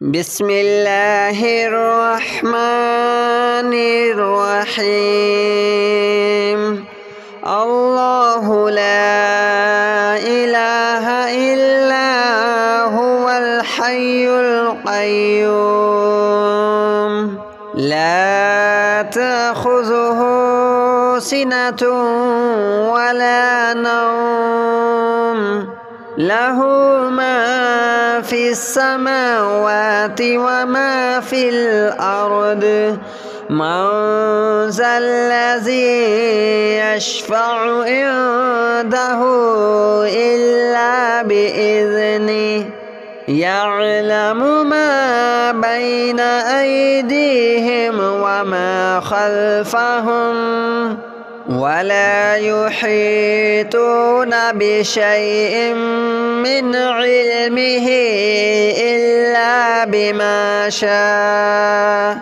بسم الله الرحمن الرحيم. الله لا إله إلا هو الحي القيوم لا تأخذه سنة ولا نوم له ما في السماوات وما في الأرض من ذا الذي يشفع عنده إلا بإذنه يعلم ما بين أيديهم وما خلفهم ولا يحيطون بشيء من علمه إلا بما شاء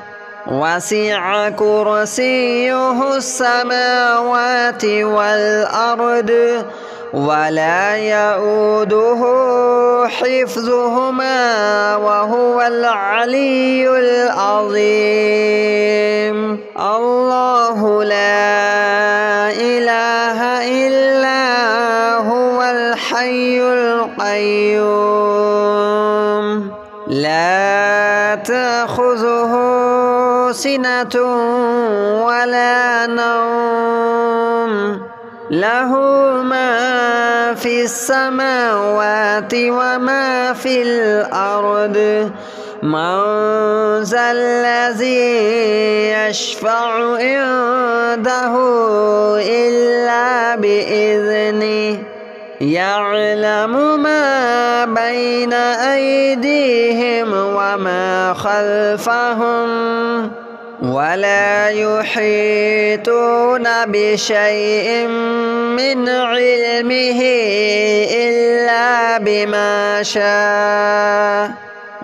وسع كرسيه السماوات والأرض ولا يؤوده حفظهما وهو العلي العظيم. الله لا إله إلا هو الحي القيوم لا تأخذه سنة ولا نوم له ما في السماوات وما في الأرض من ذا الذي يشفع عنده إلا بإذنه يعلم ما بين أيديهم وما خلفهم ولا يحيطون بشيء من علمه إلا بما شاء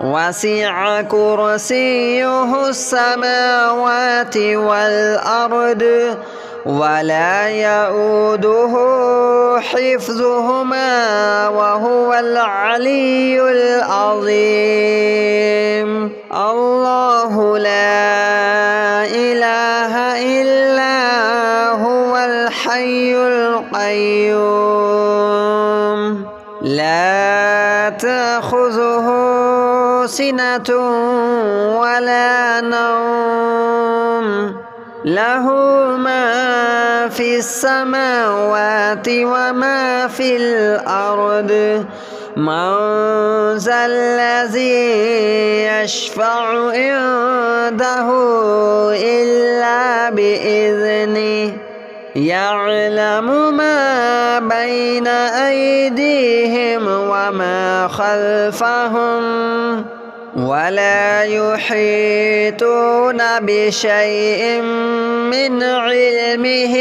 وسع كرسيه السماوات والأرض ولا يؤوده حفظهما وهو العلي العظيم. الله لا إله إلا هو الحي القيوم لا تأخذه سنة ولا نوم له ما في السماوات وما في الأرض من ذا الذي يشفع عنده إلا بإذنه يعلم ما بين أيديهم وما خلفهم ولا يحيطون بشيء من علمه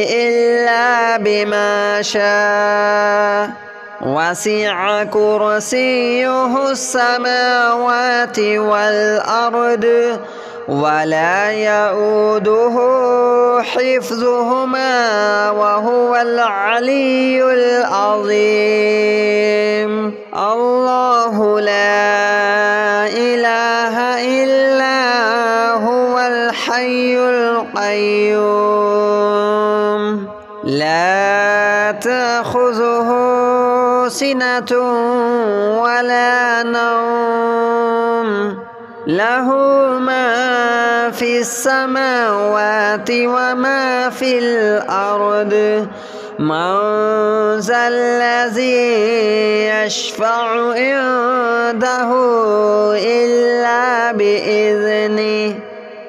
إلا بما شاء وسع كرسيه السماوات والأرض ولا يؤوده حفظهما وهو العلي العظيم. الله لا إله إلا هو الحي القيوم لا تأخذه سنة ولا نوم له ما في السماوات وما في الأرض من ذا الذي يشفع عنده إلا بإذنه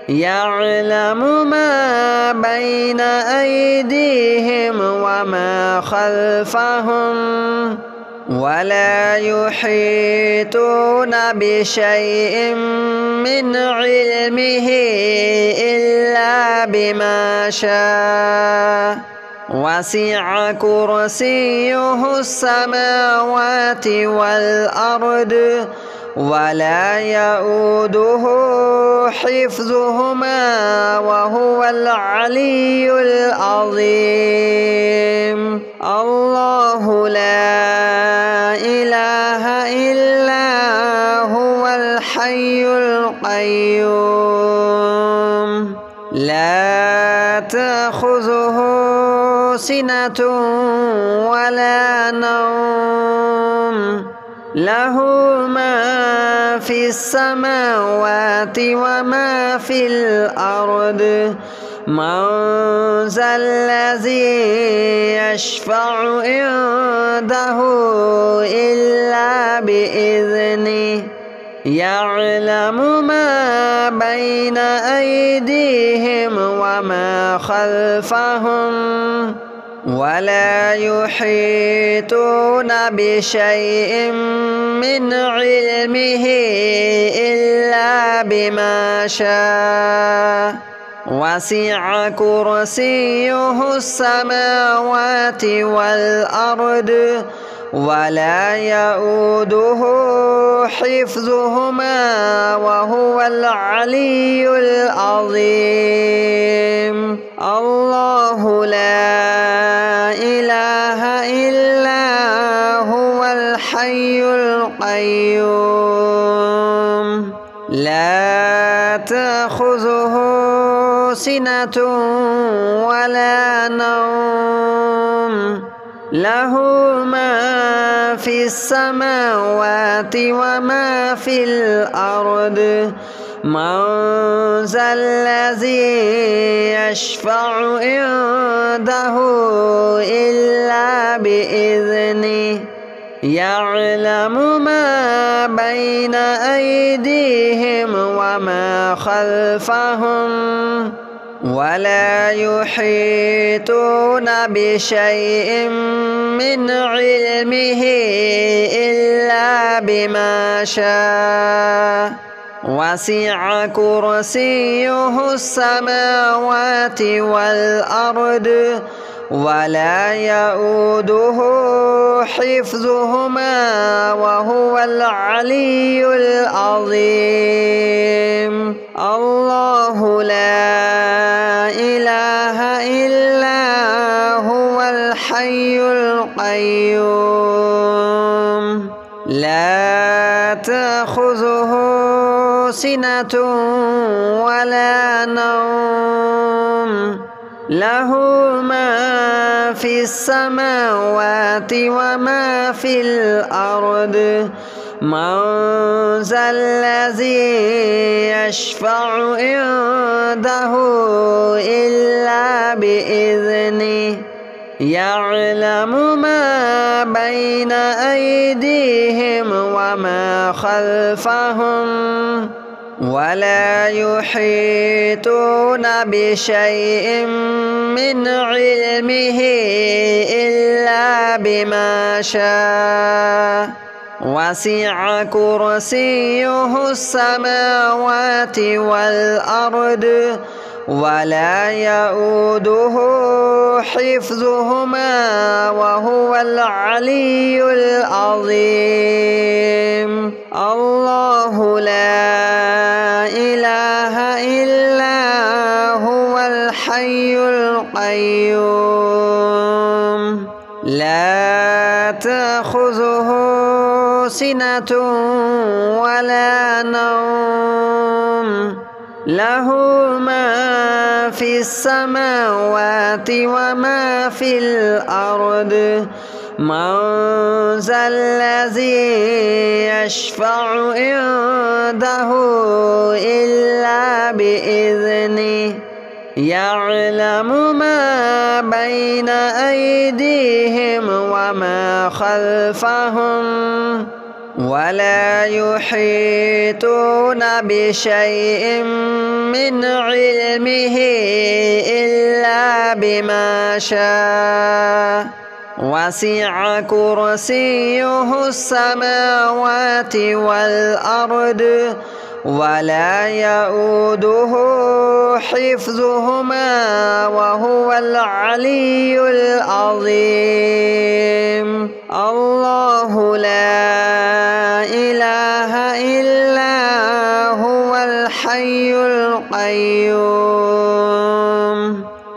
يعلم ما بين أيديهم وما خلفهم ولا يحيطون بشيء من علمه إلا بما شاء وسع كرسيه السماوات والأرض ولا يؤوده حفظهما وهو العلي العظيم. الله لا إله إلا هو الحي القيوم لا تأخذه سنة ولا نوم له ما في السماوات وما في الأرض من ذا الذي يشفع عنده إلا بإذنه يعلم ما بين أيديهم وما خلفهم ولا يحيطون بشيء من علمه إلا بما شاء وسع كرسيه السماوات والأرض ولا يؤوده حفظهما وهو العلي العظيم الله لا إله إلا هو الحي القيوم لا تأخذه سنة ولا نوم له ما في السماوات وما في الأرض من ذا الذي يشفع عنده إلا بإذنه يعلم ما بين أيديهم وما خلفهم ولا يحيطون بشيء من علمه إلا بما شاء وسع كرسيه السماوات والأرض ولا يؤوده حفظهما وهو العلي العظيم الله لا إله إلا هو الحي القيوم لا تأخذه سنة ولا نوم له ما في السماوات وما في الأرض من ذا الذي يشفع عنده إلا بإذنه يعلم ما بين أيديهم وما خلفهم ولا يحيطون بشيء من علمه إلا بما شاء وسع كرسيه السماوات والأرض ولا يؤوده حفظهما وهو العلي العظيم الله لا إله إلا هو الحي القيوم لا تأخذه سنة ولا نوم له ما في السماوات وما في الأرض من ذا الذي يشفع عنده إلا بإذنه يعلم ما بين أيديهم وما خلفهم ولا يحيطون بشيء من علمه إلا بما شاء وسع كرسيه السماوات والأرض ولا يؤوده حفظهما وهو العلي العظيم الله لا إله إلا هو الحي القيوم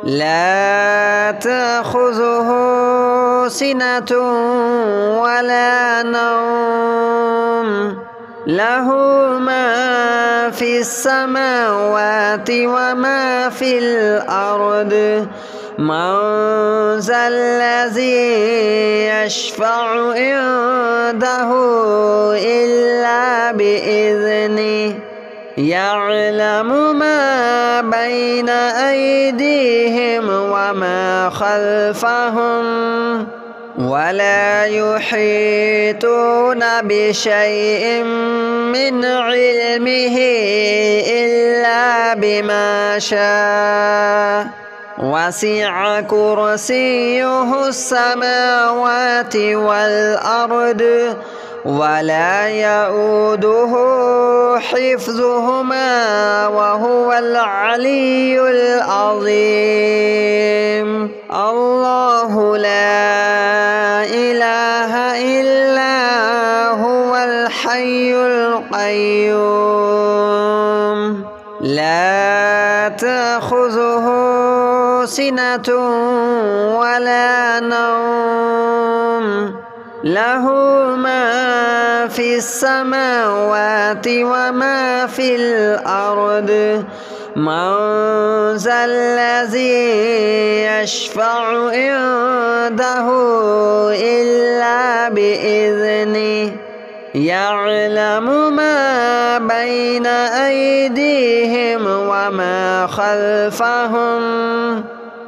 لا تأخذه سنة ولا نوم له ما في السماوات وما في الأرض من ذا الذي يشفع عنده إلا بإذنه يعلم ما بين أيديهم وما خلفهم ولا يحيطون بشيء من علمه إلا بما شاء وسع كرسيه السماوات والأرض ولا يؤوده حفظهما وهو العلي العظيم الله لا إله إلا هو الحي القيوم لا تأخذه سنة ولا نوم له ما في السماوات وما في الأرض من ذا الذي يشفع عنده إلا بإذنه يعلم ما بين أيديهم وما خلفهم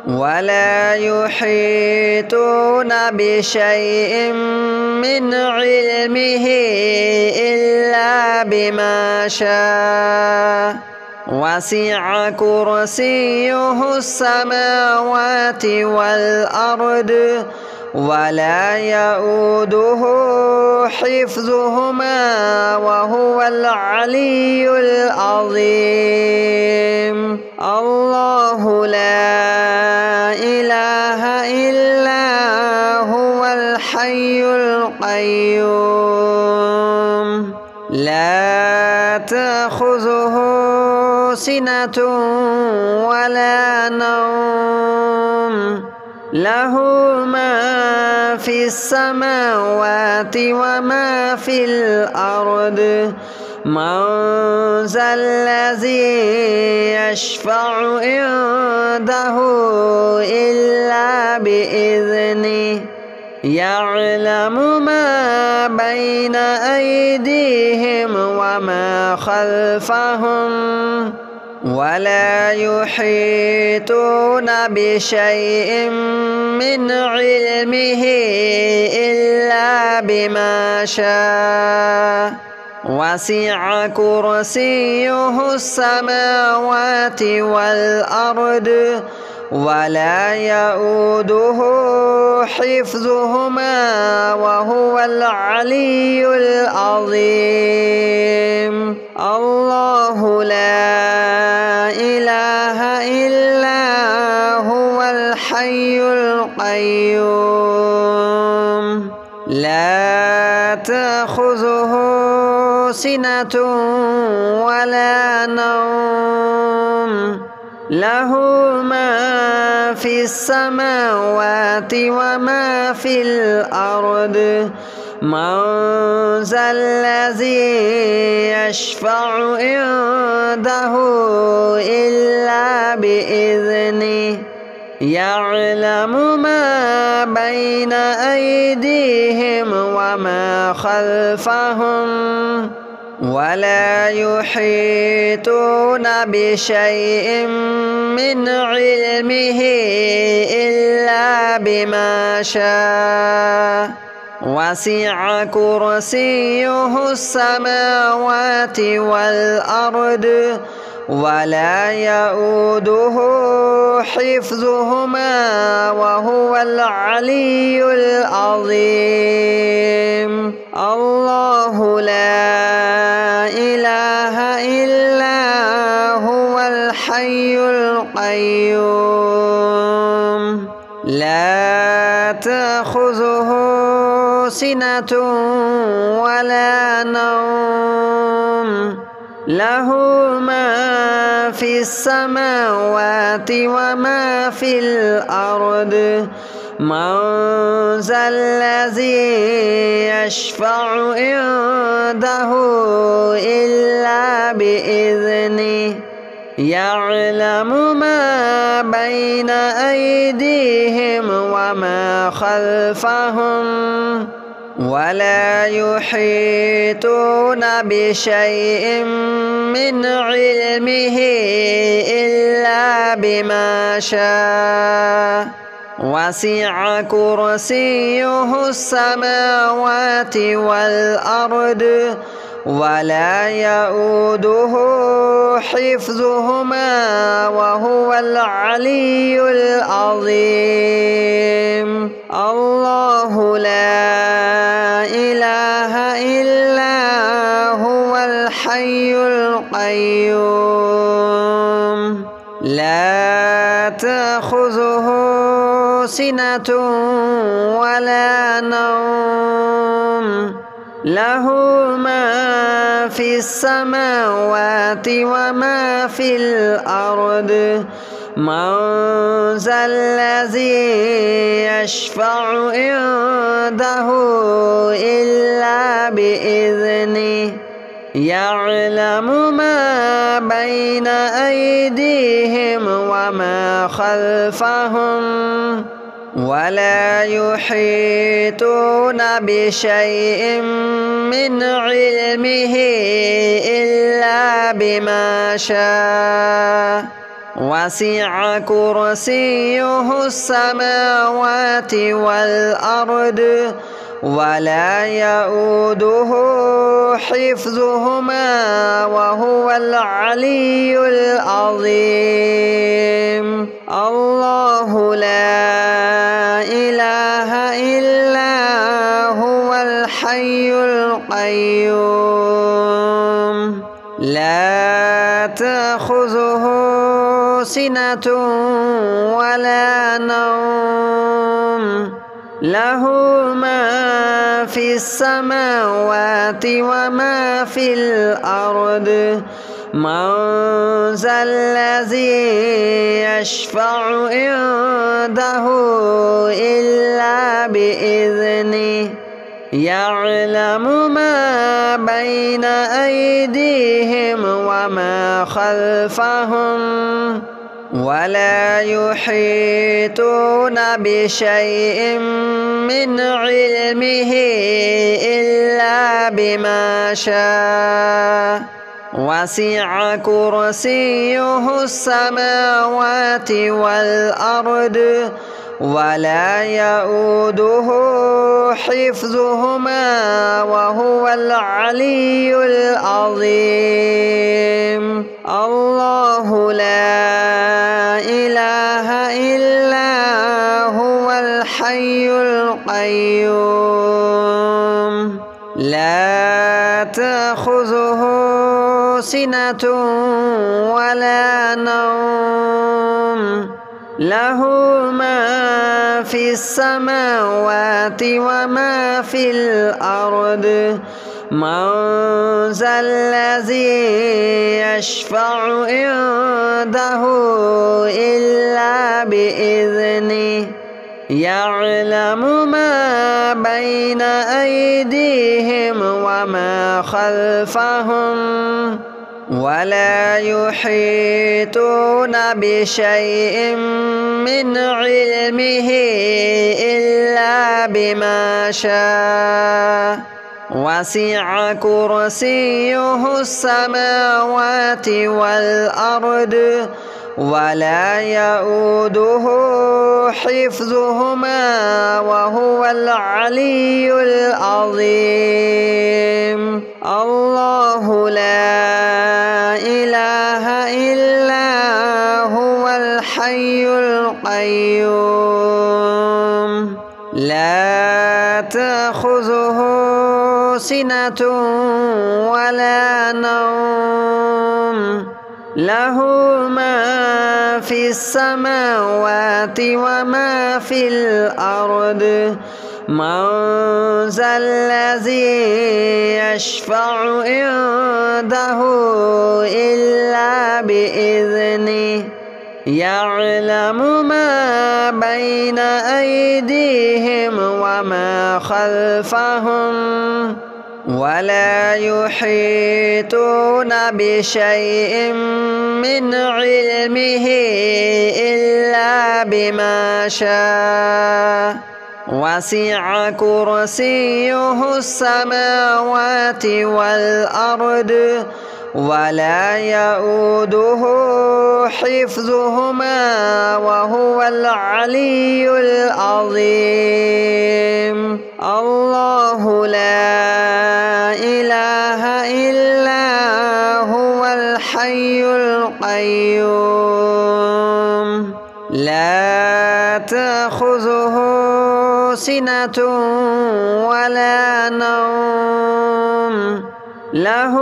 ولا يحيطون بشيء من علمه إلا بما شاء وسع كرسيه السماوات والأرض ولا يؤوده حفظهما وهو العلي العظيم الله لا إله إلا هو الحي القيوم لا تأخذه سنة ولا نوم له ما في السماوات وما في الأرض من ذا الذي يشفع عنده إلا بإذنه يعلم ما بين أيديهم وما خلفهم ولا يحيطون بشيء من علمه إلا بما شاء وسع كرسيه السماوات والأرض ولا يؤوده حفظهما وهو العلي العظيم الله لا إله إلا هو الحي القيوم لا تأخذه سنة ولا نوم له ما في السماوات وما في الأرض من ذا الذي يشفع عنده إلا بإذنه يعلم ما بين أيديهم وما خلفهم ولا يحيطون بشيء من علمه إلا بما شاء وسع كرسيه السماوات والأرض ولا يؤوده حفظهما وهو العلي العظيم الله لا إله إلا هو الحي القيوم لا تأخذه سنة ولا نوم له ما في السماوات وما في الأرض من ذا الذي يشفع عنده إلا بإذنه يعلم ما بين أيديهم وما خلفهم ولا يحيطون بشيء من علمه إلا بما شاء وسع كرسيه السماوات والأرض ولا يؤوده حفظهما وهو العلي العظيم. الله لا إله إلا هو الحي القيوم لا تأخذه سنة ولا نوم له ما في السماوات وما في الأرض من ذا الذي يشفع عنده إلا بإذنه يعلم ما بين أيديهم وما خلفهم ولا يحيطون بشيء من علمه إلا بما شاء وسع كرسيه السماوات والأرض ولا يؤوده حفظهما وهو العلي العظيم. الله لا إله إلا هو الحي القيوم لا تأخذه سنة ولا نوم له ما في السماوات وما في الأرض من ذا الذي يشفع عنده إلا بإذنه يعلم ما بين أيديهم وما خلفهم ولا يحيطون بشيء من علمه إلا بما شاء وسع كرسيه السماوات والأرض ولا يؤوده حفظهما وهو العلي العظيم. الله لا إله إلا هو الحي القيوم لا تأخذه سنة ولا نوم له ما في السماوات وما في الأرض من ذا الذي يشفع عنده إلا بإذنه يعلم ما بين أيديهم وما خلفهم ولا يحيطون بشيء من علمه إلا بما شاء وسع كرسيه السماوات والأرض ولا يؤوده حفظهما وهو العلي العظيم. الله لا إله إلا هو الحي القيوم لا تأخذه سنة ولا نوم له ما في السماوات وما في الأرض من ذا الذي يشفع عنده إلا بإذنه يعلم ما بين أيديهم وما خلفهم ولا يحيطون بشيء من علمه إلا بما شاء وسع كرسيه السماوات والأرض ولا يؤوده حفظهما وهو العلي العظيم. الله لا إله إلا هو الحي القيوم لا تأخذه سنة ولا نوم له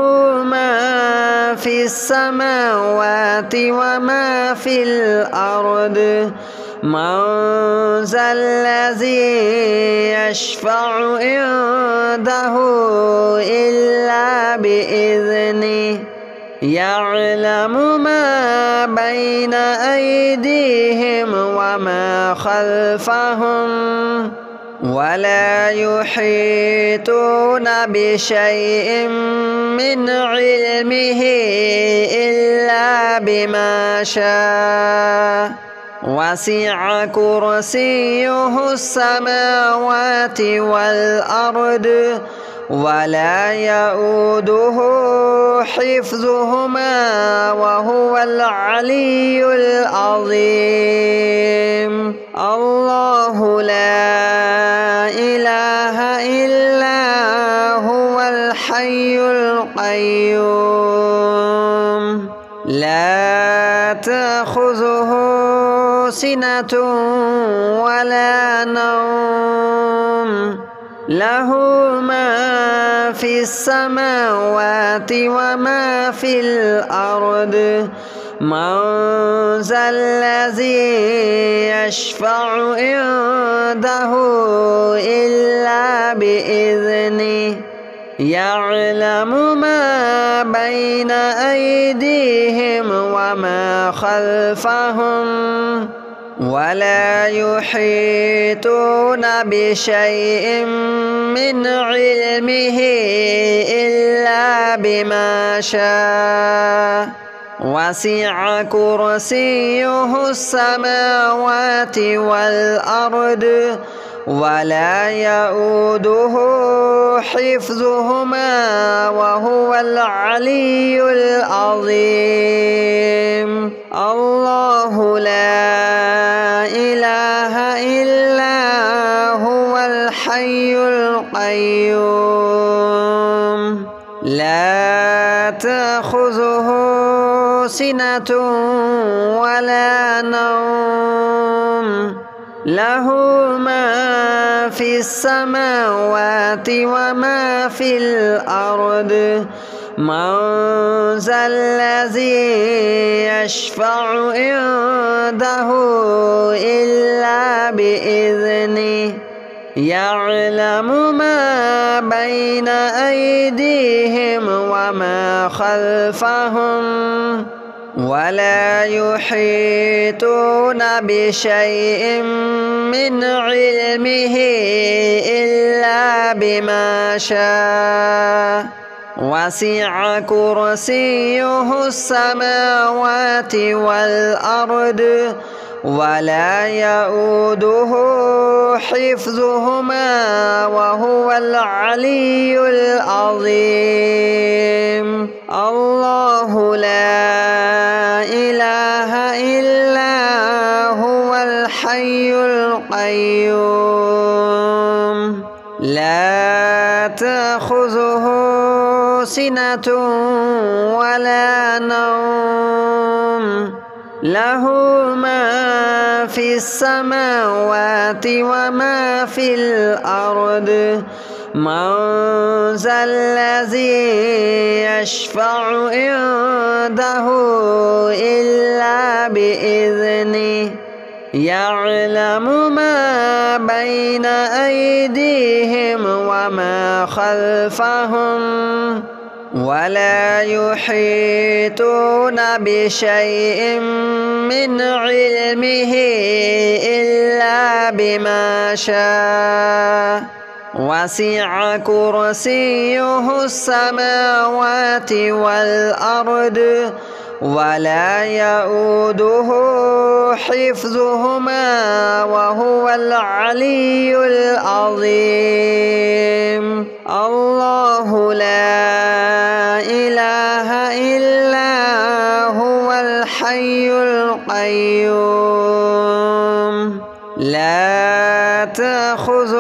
ما في السماوات وما في الأرض من ذا الذي يشفع عنده إلا بإذنه يعلم ما بين أيديهم وما خلفهم ولا يحيطون بشيء من علمه إلا بما شاء وسع كرسيه السماوات والأرض ولا يؤوده حفظهما وهو العلي العظيم. الله لا إله إلا هو الحي القيوم لا تأخذه سنة ولا نوم له ما في السماوات وما في الأرض من ذا الذي يشفع عنده إلا بإذنه يعلم ما بين أيديهم وما خلفهم ولا يحيطون بشيء من علمه إلا بما شاء وسع كرسيه السماوات والأرض ولا يؤوده حفظهما وهو العلي العظيم. الله لا إله إلا هو الحي القيوم لا تأخذه سنة ولا نوم له ما في السماوات وما في الأرض من ذا الذي يشفع عنده إلا بإذنه يعلم ما بين أيديهم وما خلفهم ولا يحيطون بشيء من علمه إلا بما شاء وسع كرسيه السماوات والأرض ولا يؤوده حفظهما وهو العلي العظيم. الله لا إله إلا هو الحي القيوم لا تأخذه سنة ولا نوم له ما في السماوات وما في الأرض من ذا الذي يشفع عنده إلا بإذنه يعلم ما بين أيديهم وما خلفهم ولا يحيطون بشيء من علمه إلا بما شاء وسع كرسيه السماوات والأرض ولا يؤوده حفظهما وهو العلي العظيم. الله لا إله إلا هو الحي القيوم لا تأخذه